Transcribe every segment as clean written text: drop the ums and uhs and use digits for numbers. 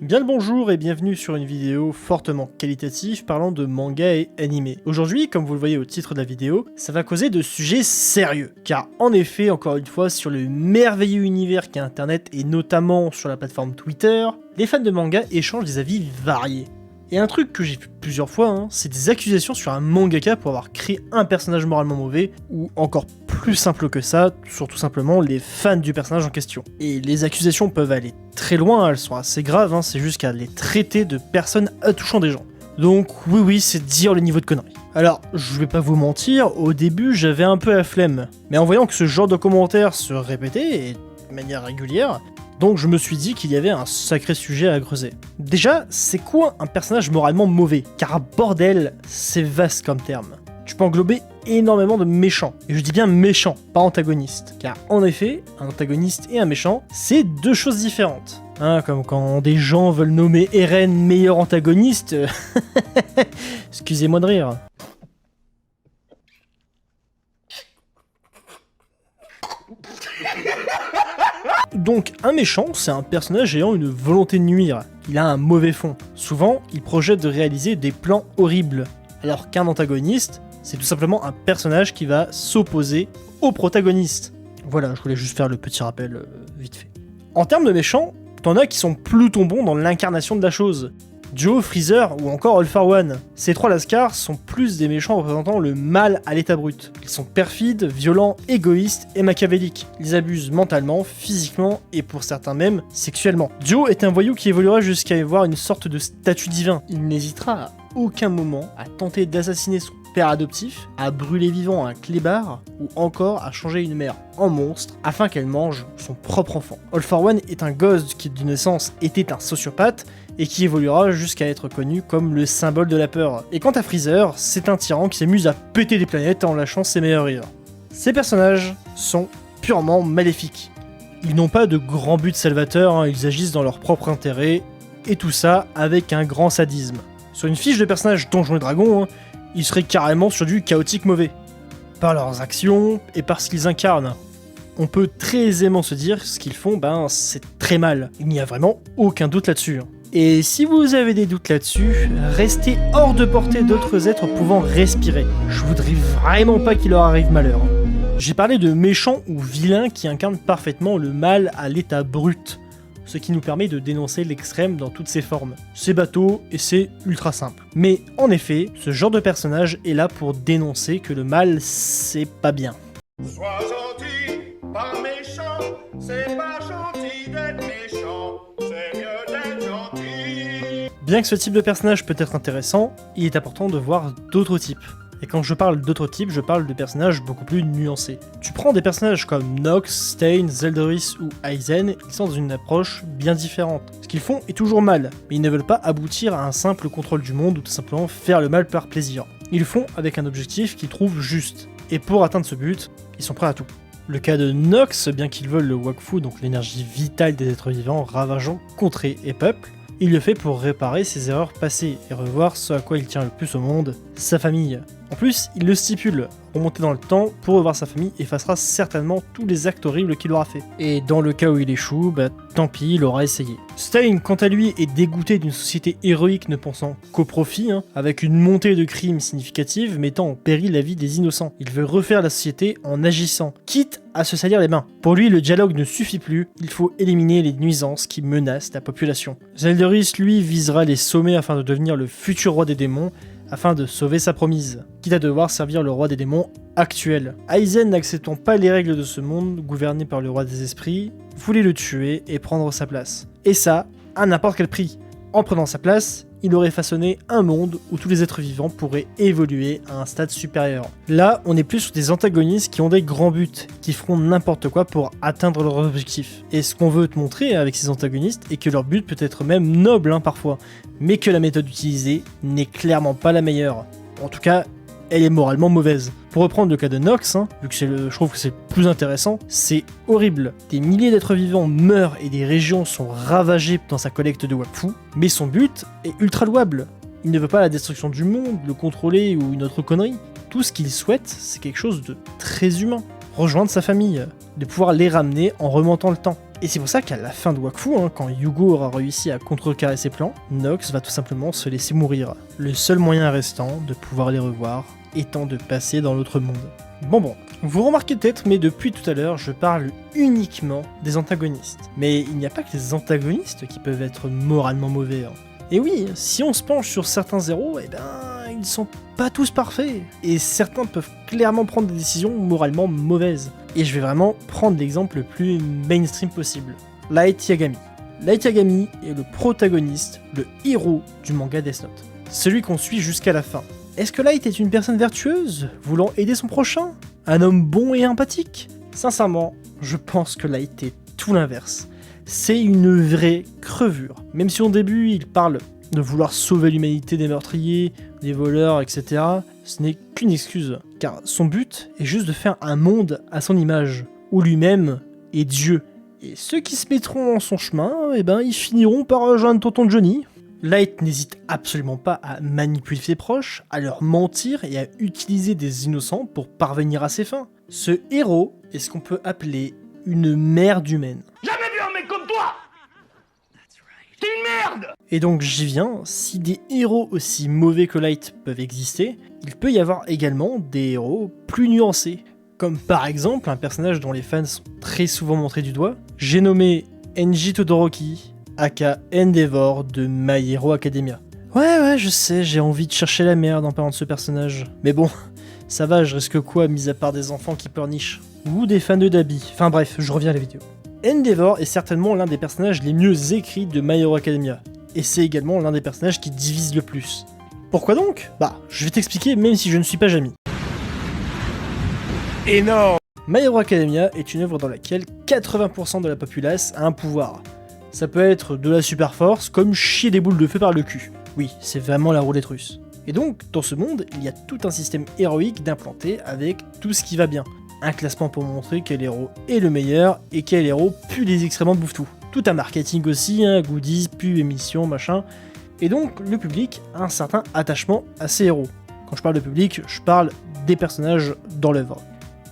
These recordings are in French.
Bien le bonjour et bienvenue sur une vidéo fortement qualitative parlant de manga et animé. Aujourd'hui, comme vous le voyez au titre de la vidéo, ça va causer de sujets sérieux. Car en effet, encore une fois, sur le merveilleux univers qu'est Internet et notamment sur la plateforme Twitter, les fans de manga échangent des avis variés. Et un truc que j'ai vu plusieurs fois, c'est des accusations sur un mangaka pour avoir créé un personnage moralement mauvais, ou encore plus simple que ça, sur tout simplement les fans du personnage en question. Et les accusations peuvent aller très loin, elles sont assez graves, c'est juste qu'à les traiter de personnes attouchant des gens. Donc oui, c'est dire le niveau de connerie. Alors, je vais pas vous mentir, au début j'avais un peu la flemme, mais en voyant que ce genre de commentaires se répétait, et de manière régulière, donc je me suis dit qu'il y avait un sacré sujet à creuser. Déjà, c'est quoi un personnage moralement mauvais? Car bordel, c'est vaste comme terme. Tu peux englober énormément de méchants. Et je dis bien méchants, pas antagonistes. Car en effet, un antagoniste et un méchant, c'est deux choses différentes. Comme quand des gens veulent nommer Eren meilleur antagoniste... Excusez-moi de rire. Donc un méchant, c'est un personnage ayant une volonté de nuire, il a un mauvais fond. Souvent, il projette de réaliser des plans horribles, alors qu'un antagoniste, c'est tout simplement un personnage qui va s'opposer au protagoniste. Voilà, je voulais juste faire le petit rappel vite fait. En termes de méchants, t'en as qui sont plutôt bons dans l'incarnation de la chose. Joe, Freezer ou encore All for One. Ces trois lascars sont plus des méchants représentant le mal à l'état brut. Ils sont perfides, violents, égoïstes et machiavéliques. Ils abusent mentalement, physiquement et pour certains même sexuellement. Joe est un voyou qui évoluera jusqu'à avoir une sorte de statut divin. Il n'hésitera à aucun moment à tenter d'assassiner son père adoptif, à brûler vivant un clébard ou encore à changer une mère en monstre afin qu'elle mange son propre enfant. All for One est un gosse qui de naissance était un sociopathe et qui évoluera jusqu'à être connu comme le symbole de la peur. Et quant à Freezer, c'est un tyran qui s'amuse à péter des planètes en lâchant ses meilleurs rires. Ces personnages sont purement maléfiques. Ils n'ont pas de grand but salvateur, ils agissent dans leur propre intérêt, et tout ça avec un grand sadisme. Sur une fiche de personnage Donjons et Dragons, ils seraient carrément sur du chaotique mauvais. Par leurs actions et par ce qu'ils incarnent. On peut très aisément se dire ce qu'ils font, c'est très mal. Il n'y a vraiment aucun doute là-dessus. Et si vous avez des doutes là-dessus, restez hors de portée d'autres êtres pouvant respirer. Je voudrais vraiment pas qu'il leur arrive malheur. J'ai parlé de méchants ou vilains qui incarnent parfaitement le mal à l'état brut, ce qui nous permet de dénoncer l'extrême dans toutes ses formes. C'est bateau et c'est ultra simple. Mais en effet, ce genre de personnage est là pour dénoncer que le mal, c'est pas bien. Sois gentil, pas méchant, c'est pas gentil d'être méchant, c'est mieux d'être gentil. Bien que ce type de personnage peut être intéressant, il est important de voir d'autres types. Et quand je parle d'autres types, je parle de personnages beaucoup plus nuancés. Tu prends des personnages comme Nox, Stein, Zeldoris ou Aizen, ils sont dans une approche bien différente. Ce qu'ils font est toujours mal, mais ils ne veulent pas aboutir à un simple contrôle du monde ou tout simplement faire le mal par plaisir. Ils le font avec un objectif qu'ils trouvent juste. Et pour atteindre ce but, ils sont prêts à tout. Le cas de Nox, bien qu'ils veulent le Wakfu, donc l'énergie vitale des êtres vivants ravageant contrées et peuples, il le fait pour réparer ses erreurs passées et revoir ce à quoi il tient le plus au monde, sa famille. En plus, il le stipule, remonter dans le temps pour revoir sa famille effacera certainement tous les actes horribles qu'il aura fait. Et dans le cas où il échoue, tant pis, il aura essayé. Stein, quant à lui, est dégoûté d'une société héroïque ne pensant qu'au profit, avec une montée de crimes significative mettant en péril la vie des innocents. Il veut refaire la société en agissant, quitte à se salir les mains. Pour lui, le dialogue ne suffit plus, il faut éliminer les nuisances qui menacent la population. Zeldoris, lui, visera les sommets afin de devenir le futur roi des démons, afin de sauver sa promise, quitte à devoir servir le roi des démons actuel. Aizen, n'acceptant pas les règles de ce monde, gouverné par le roi des esprits, voulait le tuer et prendre sa place. Et ça, à n'importe quel prix. En prenant sa place, il aurait façonné un monde où tous les êtres vivants pourraient évoluer à un stade supérieur. Là, on est plus sur des antagonistes qui ont des grands buts, qui feront n'importe quoi pour atteindre leur objectif. Et ce qu'on veut te montrer avec ces antagonistes est que leur but peut être même noble parfois, mais que la méthode utilisée n'est clairement pas la meilleure. En tout cas, elle est moralement mauvaise. Pour reprendre le cas de Nox, vu que je trouve que c'est le plus intéressant, c'est horrible. Des milliers d'êtres vivants meurent et des régions sont ravagées dans sa collecte de Wakfu, mais son but est ultra louable. Il ne veut pas la destruction du monde, le contrôler ou une autre connerie. Tout ce qu'il souhaite, c'est quelque chose de très humain. Rejoindre sa famille, de pouvoir les ramener en remontant le temps. Et c'est pour ça qu'à la fin de Wakfu, quand Yugo aura réussi à contrecarrer ses plans, Nox va tout simplement se laisser mourir. Le seul moyen restant de pouvoir les revoir étant de passer dans l'autre monde. Bon, vous remarquez peut-être, mais depuis tout à l'heure, je parle uniquement des antagonistes. Mais il n'y a pas que les antagonistes qui peuvent être moralement mauvais. Et oui, si on se penche sur certains héros, ils sont pas tous parfaits. Et certains peuvent clairement prendre des décisions moralement mauvaises. Et je vais vraiment prendre l'exemple le plus mainstream possible. Light Yagami. Light Yagami est le protagoniste, le héros du manga Death Note. Celui qu'on suit jusqu'à la fin. Est-ce que Light est une personne vertueuse, voulant aider son prochain? Un homme bon et empathique? Sincèrement, je pense que Light est tout l'inverse. C'est une vraie crevure. Même si au début il parle de vouloir sauver l'humanité des meurtriers, des voleurs, etc., ce n'est qu'une excuse. Car son but est juste de faire un monde à son image, où lui-même est Dieu. Et ceux qui se mettront en son chemin, ils finiront par rejoindre tonton Johnny. Light n'hésite absolument pas à manipuler ses proches, à leur mentir et à utiliser des innocents pour parvenir à ses fins. Ce héros est ce qu'on peut appeler une merde humaine. Jamais vu un mec comme toi! T'es une merde! Et donc j'y viens, si des héros aussi mauvais que Light peuvent exister, il peut y avoir également des héros plus nuancés. Comme par exemple un personnage dont les fans sont très souvent montrés du doigt, j'ai nommé Enji Todoroki, aka Endeavor de My Hero Academia. Ouais, je sais, j'ai envie de chercher la merde en parlant de ce personnage. Mais bon, ça va, je risque quoi, mis à part des enfants qui pleurnichent? Ou des fans de Dabi. Enfin bref, je reviens à la vidéo. Endeavor est certainement l'un des personnages les mieux écrits de My Hero Academia. Et c'est également l'un des personnages qui divise le plus. Pourquoi donc? Je vais t'expliquer même si je ne suis pas Jamy. Énorme! My Hero Academia est une œuvre dans laquelle 80% de la populace a un pouvoir. Ça peut être de la super force, comme chier des boules de feu par le cul. Oui, c'est vraiment la roulette russe. Et donc, dans ce monde, il y a tout un système héroïque d'implanté avec tout ce qui va bien. Un classement pour montrer quel héros est le meilleur et quel héros pue les excréments bouffe tout. Tout un marketing aussi, goodies, pubs, émissions, machin. Et donc, le public a un certain attachement à ces héros. Quand je parle de public, je parle des personnages dans l'œuvre.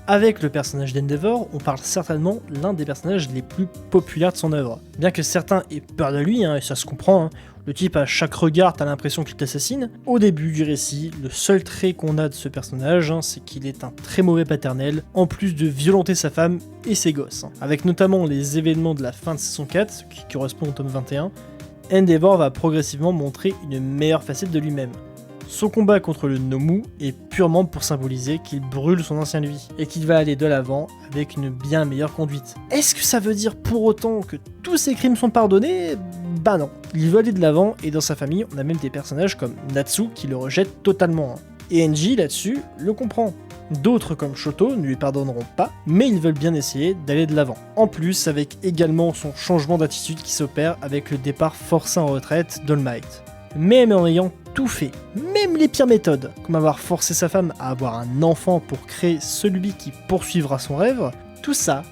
Avec le personnage d'Endeavor, on parle certainement l'un des personnages les plus populaires de son œuvre. Bien que certains aient peur de lui, et ça se comprend, le type à chaque regard t'as l'impression qu'il t'assassine, au début du récit, le seul trait qu'on a de ce personnage, c'est qu'il est un très mauvais paternel, en plus de violenter sa femme et ses gosses. Avec notamment les événements de la fin de saison 4, qui correspond au tome 21, Endeavor va progressivement montrer une meilleure facette de lui-même. Son combat contre le Nomu est purement pour symboliser qu'il brûle son ancien lui, et qu'il va aller de l'avant avec une bien meilleure conduite. Est-ce que ça veut dire pour autant que tous ses crimes sont pardonnés? Bah non. Il veut aller de l'avant, et dans sa famille, on a même des personnages comme Natsu qui le rejettent totalement. Et Enji, là-dessus, le comprend. D'autres comme Shoto ne lui pardonneront pas, mais ils veulent bien essayer d'aller de l'avant. En plus, avec également son changement d'attitude qui s'opère avec le départ forcé en retraite d'All Might. Même en ayant tout fait, même les pires méthodes, comme avoir forcé sa femme à avoir un enfant pour créer celui qui poursuivra son rêve, tout ça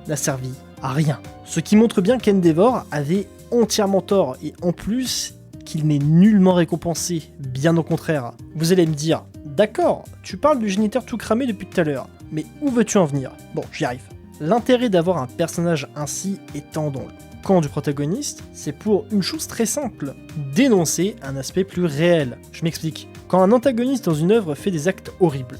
n'a servi à rien. Ce qui montre bien qu'Endeavor avait entièrement tort, et en plus qu'il n'est nullement récompensé, bien au contraire. Vous allez me dire, d'accord, tu parles du géniteur tout cramé depuis tout à l'heure, mais où veux-tu en venir? Bon, j'y arrive. L'intérêt d'avoir un personnage ainsi étant dans le camp du protagoniste, c'est pour une chose très simple, dénoncer un aspect plus réel. Je m'explique. Quand un antagoniste dans une œuvre fait des actes horribles,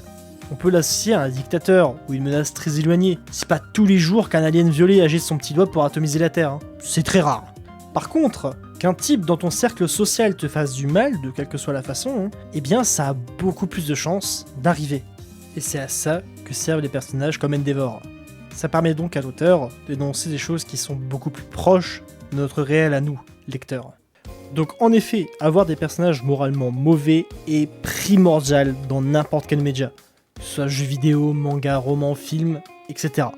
on peut l'associer à un dictateur ou une menace très éloignée. C'est pas tous les jours qu'un alien violet agit de son petit doigt pour atomiser la Terre. C'est très rare. Par contre, qu'un type dans ton cercle social te fasse du mal, de quelle que soit la façon, ça a beaucoup plus de chances d'arriver. Et c'est à ça que servent les personnages comme Endeavor. Ça permet donc à l'auteur de dénoncer des choses qui sont beaucoup plus proches de notre réel à nous, lecteurs. Donc en effet, avoir des personnages moralement mauvais est primordial dans n'importe quel média, que ce soit jeux vidéo, manga, roman, film, etc.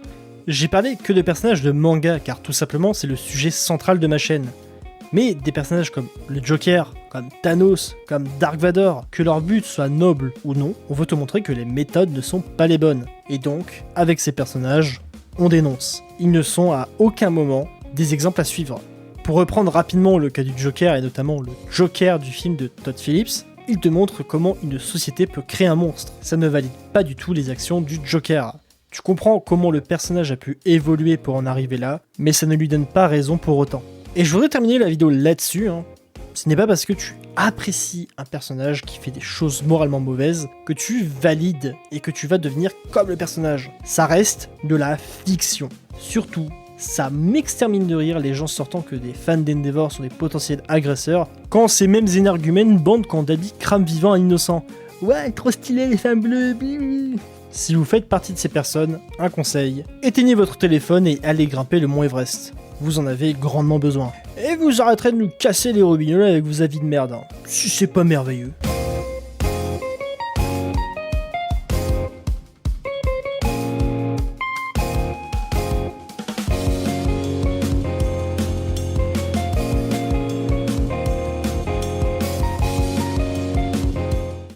J'ai parlé que de personnages de manga car tout simplement c'est le sujet central de ma chaîne. Mais des personnages comme le Joker, comme Thanos, comme Dark Vador, que leur but soit noble ou non, on veut te montrer que les méthodes ne sont pas les bonnes. Et donc, avec ces personnages, on dénonce. Ils ne sont à aucun moment des exemples à suivre. Pour reprendre rapidement le cas du Joker, et notamment le Joker du film de Todd Phillips, il te montre comment une société peut créer un monstre. Ça ne valide pas du tout les actions du Joker. Tu comprends comment le personnage a pu évoluer pour en arriver là, mais ça ne lui donne pas raison pour autant. Et je voudrais terminer la vidéo là-dessus, Ce n'est pas parce que tu apprécies un personnage qui fait des choses moralement mauvaises que tu valides et que tu vas devenir comme le personnage. Ça reste de la fiction. Surtout, ça m'extermine de rire les gens sortant que des fans d'Endeavor sont des potentiels agresseurs, quand ces mêmes énergumènes bandent quand Daddy crame vivant un innocent. Ouais, trop stylé les femmes bleues, bleu. Si vous faites partie de ces personnes, un conseil, éteignez votre téléphone et allez grimper le mont Everest. Vous en avez grandement besoin. Et vous arrêterez de nous casser les roubignoles avec vos avis de merde, si c'est pas merveilleux.